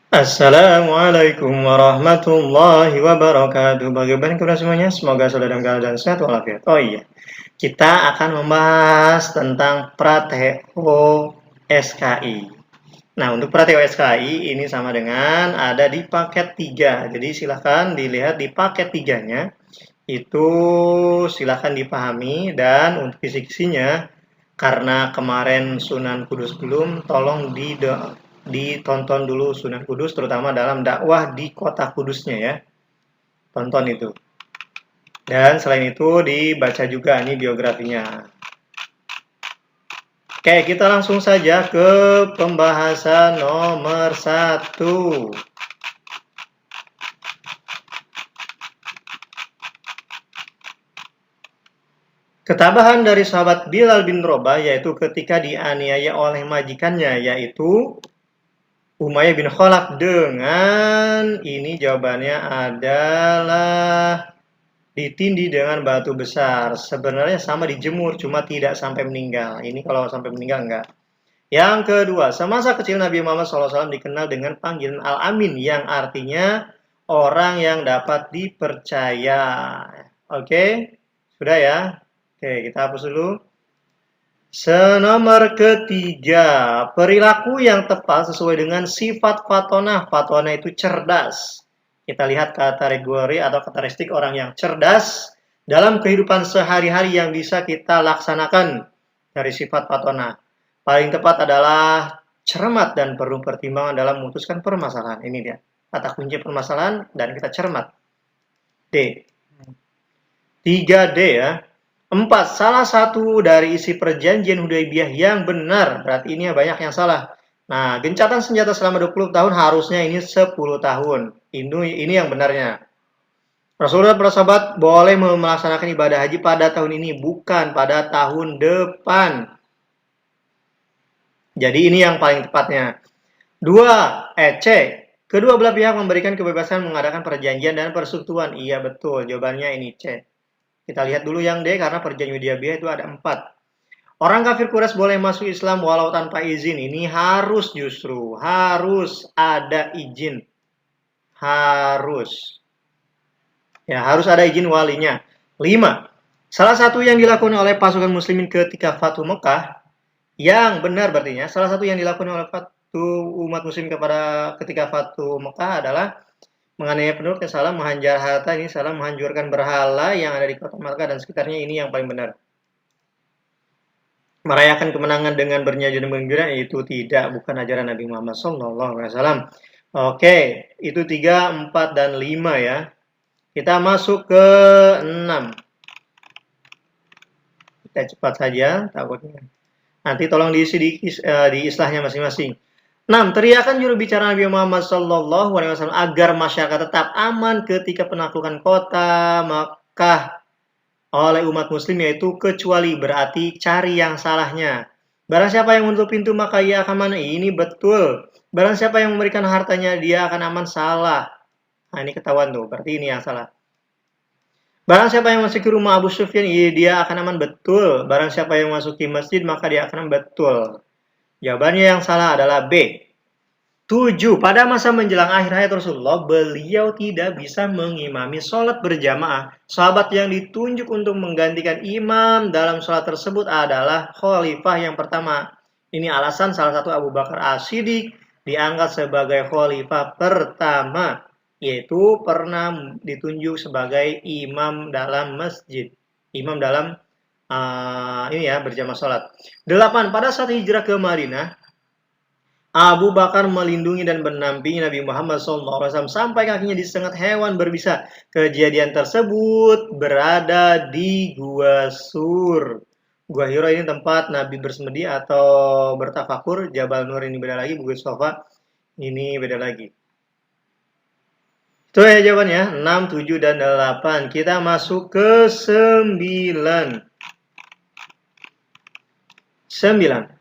Assalamualaikum warahmatullahi wabarakatuh. Bagaimana kabar semuanya? Semoga saudara dalam keadaan sehat walafiat. Oh iya, kita akan membahas tentang Prateo SKI. Nah, untuk Prateo SKI ini sama dengan ada di paket 3. Jadi silahkan dilihat di paket 3-nya. Itu silahkan dipahami dan untuk kisi-kisinya karena kemarin Sunan Kudus belum, tolong ditonton dulu Sunan Kudus, terutama dalam dakwah di kota Kudusnya ya. Tonton itu. Dan selain itu dibaca juga nih biografinya. Oke, kita langsung saja ke pembahasan nomor 1. Ketabahan dari sahabat Bilal bin Rabah yaitu ketika dianiaya oleh majikannya yaitu Umayyah bin Khalaf dengan ini jawabannya adalah ditindih dengan batu besar. Sebenarnya sama dijemur, cuma tidak sampai meninggal. Ini kalau sampai meninggal enggak. Yang kedua, semasa kecil Nabi Muhammad SAW dikenal dengan panggilan Al-Amin yang artinya orang yang dapat dipercaya. Oke, sudah ya. Oke, kita hapus dulu. Nomor ketiga, perilaku yang tepat sesuai dengan sifat fatonah. Fatonah itu cerdas. Kita lihat kategori atau karakteristik orang yang cerdas dalam kehidupan sehari-hari yang bisa kita laksanakan dari sifat fatonah. Paling tepat adalah cermat dan penuh pertimbangan dalam memutuskan permasalahan. Ini dia, kata kunci permasalahan dan kita cermat. D. 3D ya. 4. Salah satu dari isi perjanjian Hudaybiyah yang benar. Berarti ini banyak yang salah. Nah, gencatan senjata selama 20 tahun harusnya ini 10 tahun. Ini yang benarnya. Rasulullah para sahabat boleh melaksanakan ibadah haji pada tahun ini, bukan pada tahun depan. Jadi ini yang paling tepatnya. C. Kedua belah pihak memberikan kebebasan mengadakan perjanjian dan persekutuan. Iya betul, jawabannya ini C. Kita lihat dulu yang D, karena perjanjian Hudaybiyah itu ada 4. Orang kafir Quraisy boleh masuk Islam walau tanpa izin. Ini harus ada izin. Harus. Ya, harus ada izin walinya. 5. Salah satu yang dilakukan oleh pasukan muslimin ketika Fathu Mekah, yang benar berarti salah satu yang dilakukan oleh umat muslim ketika Fathu Mekah adalah menganiaya penduduk yang salah, menghajar harta, ini salah, menghancurkan berhala yang ada di kota Makkah dan sekitarnya, ini yang paling benar. Merayakan kemenangan dengan bernyanyi dan bergembira itu tidak, bukan ajaran Nabi Muhammad SAW. Oke, itu 3, 4, dan 5 ya. Kita masuk ke 6. Kita cepat saja, takutnya. Nanti tolong diisi di islahnya masing-masing. 6. Teriakan juru bicara Nabi Muhammad SAW agar masyarakat tetap aman ketika penaklukan kota Makkah oleh umat muslim, yaitu kecuali, berarti cari yang salahnya. Barang siapa yang menutup pintu maka ia akan aman. Ini betul. Barang siapa yang memberikan hartanya dia akan aman. Salah. Nah ini ketahuan tuh, berarti ini yang salah. Barang siapa yang masuk ke rumah Abu Sufyan dia akan aman. Betul. Barang siapa yang masuk ke masjid maka dia akan aman. Betul. Jawabannya yang salah adalah B. 7. Pada masa menjelang akhir hayat Rasulullah, beliau tidak bisa mengimami sholat berjamaah. Sahabat yang ditunjuk untuk menggantikan imam dalam sholat tersebut adalah khalifah yang pertama. Ini alasan salah satu Abu Bakar As-Siddiq diangkat sebagai khalifah pertama, yaitu pernah ditunjuk sebagai imam dalam masjid. Imam dalam berjamaah sholat. 8. Pada saat hijrah ke Madinah, Abu Bakar melindungi dan menampingi Nabi Muhammad SAW sampai kakinya disengat hewan berbisa. Kejadian tersebut berada di Gua Sur. Gua Hira ini tempat Nabi bersemedi atau bertafakur. Jabal Nur ini beda lagi. Bukit Sofa ini beda lagi. Itu ya jawabannya. 6, 7, dan 8. Kita masuk ke 9. 9.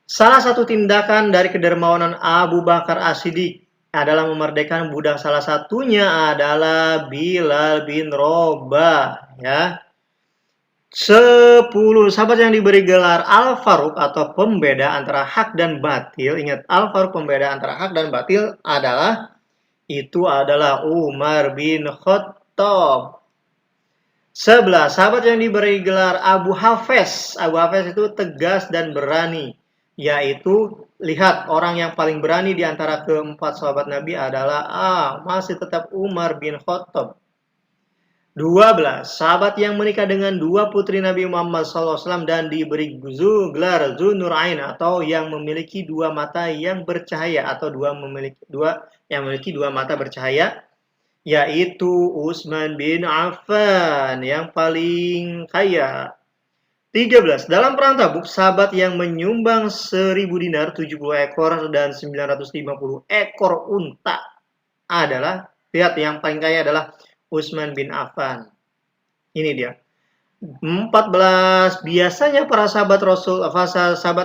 Salah satu tindakan dari kedermawanan Abu Bakar As-Siddiq adalah memerdekakan budak. Salah satunya adalah Bilal bin Rabah, ya. 10 sahabat yang diberi gelar Al-Faruq atau pembeda antara hak dan batil. Ingat, Al-Faruq pembeda antara hak dan batil adalah Umar bin Khattab. 11 sahabat yang diberi gelar Abu Hafes. Abu Hafes itu tegas dan berani. Yaitu, lihat, orang yang paling berani di antara keempat sahabat Nabi adalah masih tetap Umar bin Khattab. 12 sahabat yang menikah dengan dua putri Nabi Muhammad SAW dan diberi gelar Dzunurain atau yang memiliki dua mata yang bercahaya atau yang memiliki dua mata bercahaya, yaitu Utsman bin Affan yang paling kaya. 13 dalam perang Tabuk, sahabat yang menyumbang 1000 dinar, 70 ekor dan 950 ekor unta adalah, lihat, yang paling kaya adalah Utsman bin Affan. Ini dia. 14 biasanya para sahabat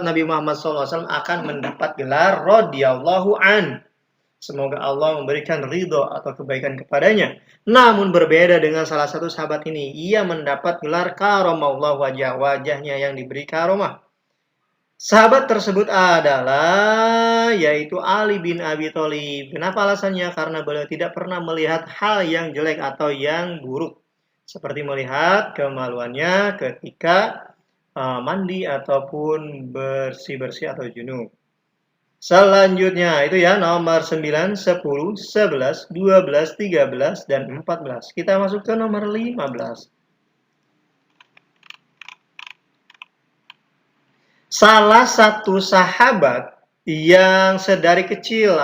Nabi Muhammad SAW akan mendapat gelar radhiyallahu an. Semoga Allah memberikan ridho atau kebaikan kepadanya. Namun berbeda dengan salah satu sahabat ini, ia mendapat gelar karamallahu wajahnya yang diberi karomah. Sahabat tersebut yaitu Ali bin Abi Thalib. Kenapa alasannya? Karena beliau tidak pernah melihat hal yang jelek atau yang buruk, seperti melihat kemaluannya ketika mandi ataupun bersih-bersih atau junub. Selanjutnya itu ya, nomor 9, 10, 11, 12, 13, dan 14. Kita masuk ke nomor 15. Salah satu sahabat yang dari kecil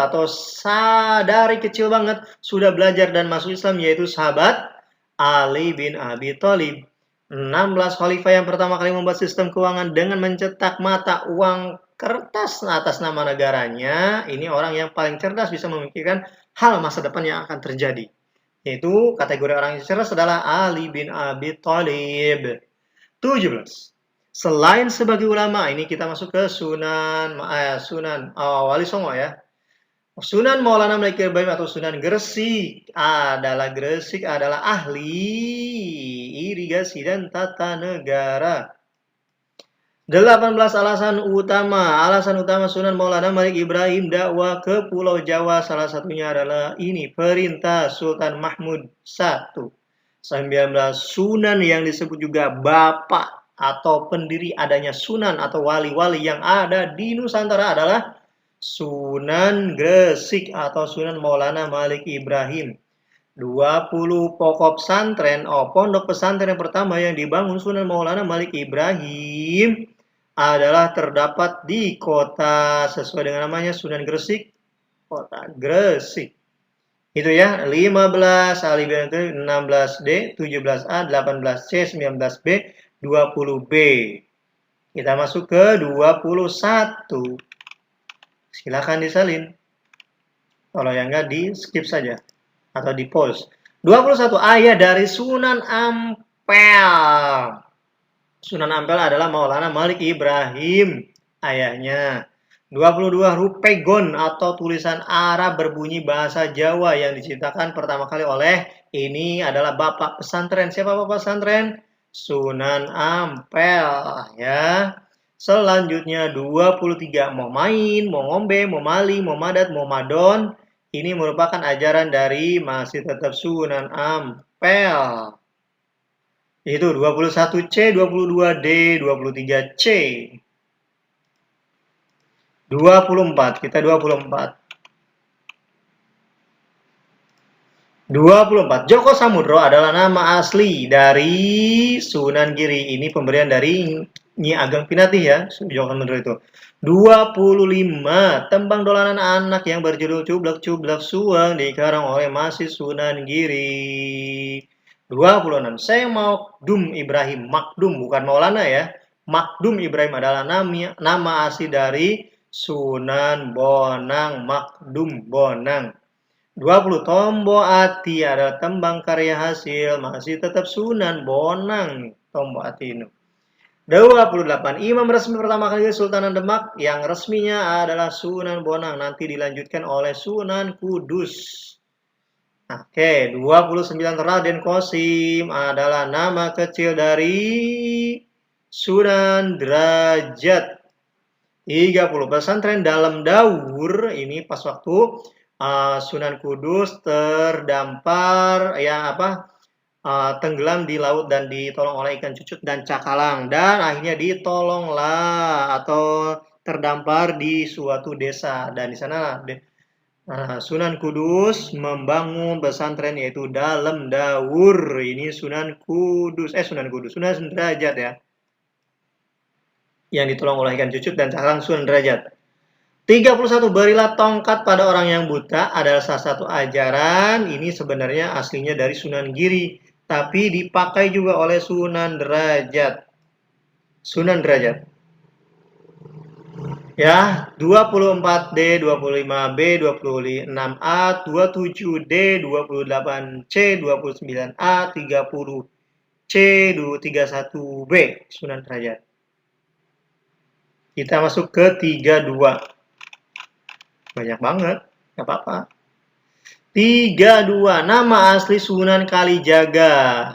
banget sudah belajar dan masuk Islam, yaitu sahabat Ali bin Abi Thalib. 16 khalifah yang pertama kali membuat sistem keuangan dengan mencetak mata uang kertas atas nama negaranya. Ini orang yang paling cerdas, bisa memikirkan hal masa depan yang akan terjadi. Yaitu kategori orang yang cerdas adalah Ali bin Abi Thalib. 17. Selain sebagai ulama, ini kita masuk ke Sunan Wali Songo ya. Sunan Maulana Malik Ibrahim atau Sunan Gresik adalah ahli irigasi dan tata negara. 18 alasan utama Sunan Maulana Malik Ibrahim dakwah ke Pulau Jawa, salah satunya adalah ini, perintah Sultan Mahmud I. 19 sunan yang disebut juga bapak atau pendiri adanya sunan atau wali-wali yang ada di Nusantara adalah Sunan Gresik atau Sunan Maulana Malik Ibrahim. 20 pondok pesantren yang pertama yang dibangun Sunan Maulana Malik Ibrahim adalah terdapat di kota sesuai dengan namanya, Sunan Gresik, kota Gresik. Itu ya, 15 Ali bin Abi Thalib, 16D, 17A, 18C, 19B, 20B. Kita masuk ke 21. Silakan disalin. Kalau yang enggak di skip saja atau di pause. 21 ayah dari Sunan Ampel. Sunan Ampel adalah Maulana Malik Ibrahim, ayahnya. 22 rupegon atau tulisan Arab berbunyi bahasa Jawa yang diciptakan pertama kali oleh, ini adalah bapak pesantren. Siapa bapak pesantren? Sunan Ampel ya. Selanjutnya 23, mau main, mau ngombe, mau mali, mau madat, mau madon. Ini merupakan ajaran dari masih tetap Sunan Ampel. Itu 21C, 22D, 23C. 24, kita 24. 24. Joko Samudro adalah nama asli dari Sunan Giri. Ini pemberian dari Nyi Ageng Pinatih ya, Joko Samudro itu. 25. Tembang dolanan anak yang berjudul Cublek-Cublek Suang dikarang oleh masih Sunan Giri. 26. Saya Makdum Ibrahim. Makdum bukan Maulana ya. Makdum Ibrahim adalah nama asli dari Sunan Bonang, Makdum Bonang. 20. Tombo Ati adalah tembang karya hasil masih tetap Sunan Bonang, Tombo Ati ini. 28. Imam resmi pertama kali Sultanan Demak yang resminya adalah Sunan Bonang, nanti dilanjutkan oleh Sunan Kudus. Oke, 29 Raden Qasim adalah nama kecil dari Sunan Derajat. 30 pesantren dalam daur ini pas waktu Sunan Kudus terdampar tenggelam di laut dan ditolong oleh ikan cucut dan cakalang dan akhirnya ditolonglah atau terdampar di suatu desa dan di sana Sunan Kudus membangun pesantren yaitu dalam daur ini Sunan Derajat ya yang ditolong oleh ikan cucut dan cakalang Sunan Derajat. 31 berilah tongkat pada orang yang buta adalah salah satu ajaran ini sebenarnya aslinya dari Sunan Giri tapi dipakai juga oleh Sunan Derajat. Ya, 24D, 25B, 26A, 27D, 28C, 29A, 30C, 31B, Sunan Derajat. Kita masuk ke 32. Banyak banget, nggak apa-apa. 32, nama asli Sunan Kalijaga.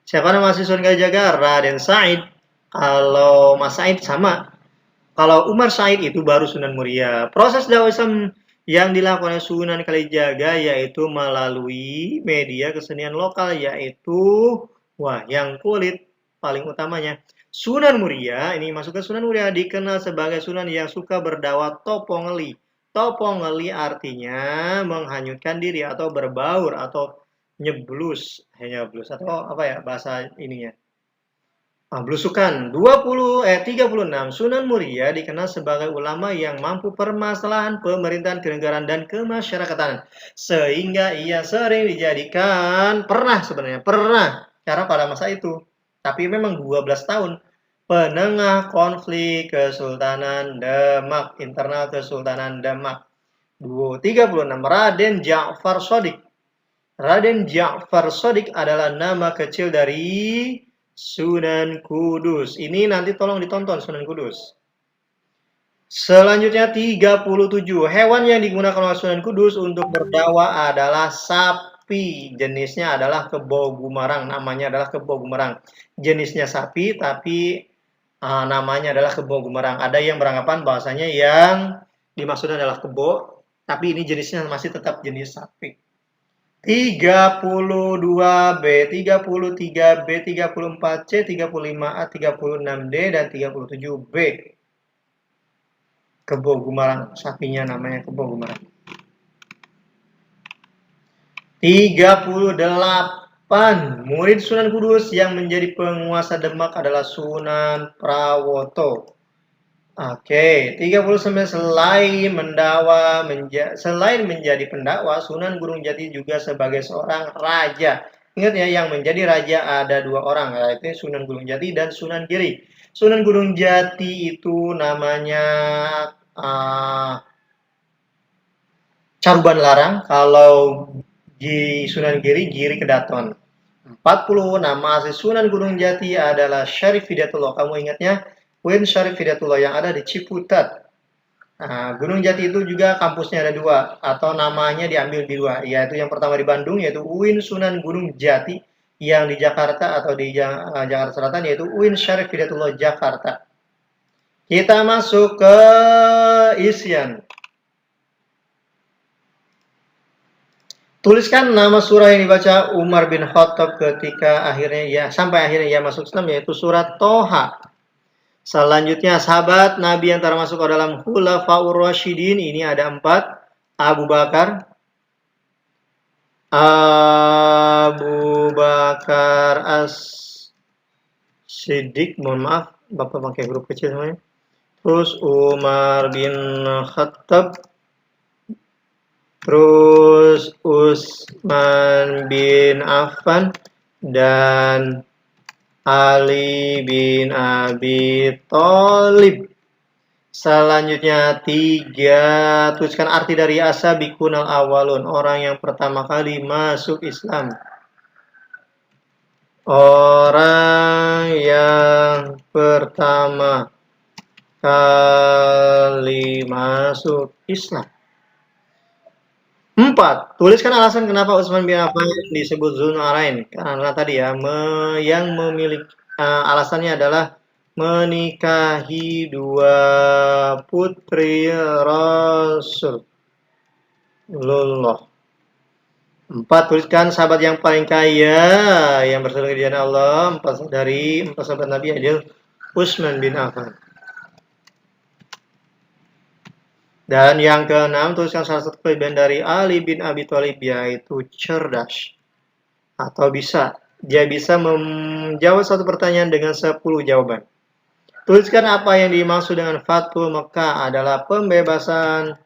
Siapa nama asli Sunan Kalijaga? Raden Said. Kalau Mas Said sama. Kalau Umar Said itu baru Sunan Muria. Proses dakwah Islam yang dilakukan oleh Sunan Kalijaga yaitu melalui media kesenian lokal yaitu wayang kulit paling utamanya. Sunan Muria, ini masuk ke Sunan Muria dikenal sebagai sunan yang suka berdakwah topongeli. Topongeli artinya menghanyutkan diri atau berbaur atau nyeblus atau apa ya bahasa ininya. Belusukan 36 Sunan Muria dikenal sebagai ulama yang mampu permasalahan pemerintahan kenegaraan dan kemasyarakatan sehingga ia sering dijadikan pernah karena pada masa itu tapi memang 12 tahun penengah konflik Kesultanan Demak internal Kesultanan Demak 36 Raden Ja'far Shadiq. Raden Ja'far Shadiq adalah nama kecil dari Sunan Kudus. Ini nanti tolong ditonton Sunan Kudus. Selanjutnya 37. Hewan yang digunakan oleh Sunan Kudus untuk berdakwah adalah sapi. Jenisnya adalah kebo gumarang. Namanya adalah kebo gumarang. Jenisnya sapi tapi namanya adalah kebo gumarang. Ada yang beranggapan bahwasanya yang dimaksud adalah kebo, tapi ini jenisnya masih tetap jenis sapi. 32B, 33B, 34C, 35A, 36D, dan 37B. Kebo Gumarang, sapinya namanya Kebo Gumarang. 38. Murid Sunan Kudus yang menjadi penguasa Demak adalah Sunan Prawoto. Oke, 39 selain menjadi pendakwa, Sunan Gunung Jati juga sebagai seorang raja. Ingat ya, yang menjadi raja ada 2 orang, yaitu Sunan Gunung Jati dan Sunan Giri. Sunan Gunung Jati itu namanya Caruban Larang, kalau di Sunan Giri, Giri Kedaton. 40, nama asli Sunan Gunung Jati adalah Syarif Hidayatullah. Kamu ingatnya? Uin Syarif Hidayatullah yang ada di Ciputat. Nah, Gunung Jati itu juga kampusnya ada 2 atau namanya diambil di 2, yaitu yang pertama di Bandung yaitu UIN Sunan Gunung Jati, yang di Jakarta atau di Jakarta Selatan yaitu UIN Syarif Hidayatullah Jakarta. Kita masuk ke isian. Tuliskan nama surah yang dibaca Umar bin Khattab sampai akhirnya ia masuk Islam yaitu surat Toha. Selanjutnya sahabat Nabi yang termasuk ke dalam Khulafaur Rasyidin ini ada 4. Abu Bakar As-Siddiq, mohon maaf Bapak pakai huruf kecil semuanya. Terus Umar bin Khattab, terus Utsman bin Affan dan Ali bin Abi Thalib. Selanjutnya 3. Tuliskan arti dari asabiqunal awalun, orang yang pertama kali masuk Islam. Orang yang pertama kali masuk Islam. 4. Tuliskan alasan kenapa Utsman bin Affan disebut Dzunarain. Karena tadi ya, yang memiliki alasannya adalah menikahi dua putri Rasulullah. 4. Tuliskan sahabat yang paling kaya yang bersurga di jalan Allah. 4 sahabat Nabi adalah Utsman bin Affan. Dan yang keenam, tuliskan salah satu kelebihan dari Ali bin Abi Thalib, yaitu cerdas. Atau dia bisa menjawab satu pertanyaan dengan 10 jawaban. Tuliskan apa yang dimaksud dengan Fathul Mekah adalah pembebasan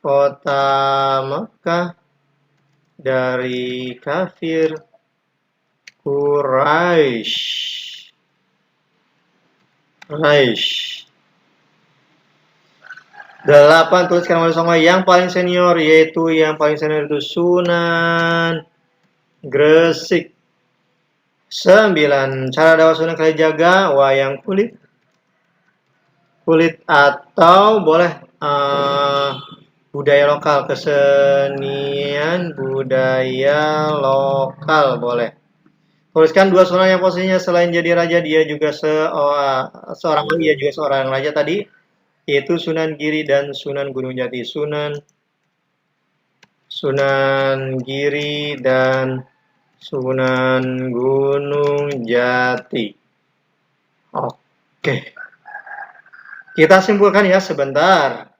kota Mekah dari kafir Quraisy. 8. Tuliskan wali songo yang paling senior, yaitu yang paling senior itu Sunan Gresik. 9. Cara dakwah Sunan Kalijaga, wayang kulit atau boleh budaya lokal, kesenian budaya lokal boleh. Tuliskan 2 sunan yang posisinya selain jadi raja dia juga seorang raja tadi, yaitu Sunan Giri dan Sunan Gunung Jati. Sunan Giri dan Sunan Gunung Jati. Oke. Kita simpulkan ya sebentar.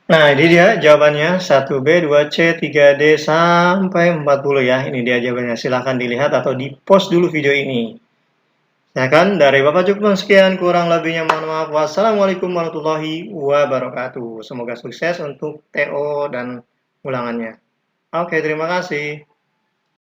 Nah, ini dia jawabannya 1B, 2C, 3D, sampai 40 ya. Ini dia jawabannya. Silahkan dilihat atau di-post dulu video ini. Ya kan, dari Bapak cukup sekian, kurang lebihnya mohon maaf. Wassalamualaikum warahmatullahi wabarakatuh. Semoga sukses untuk TO dan ulangannya. Oke, terima kasih.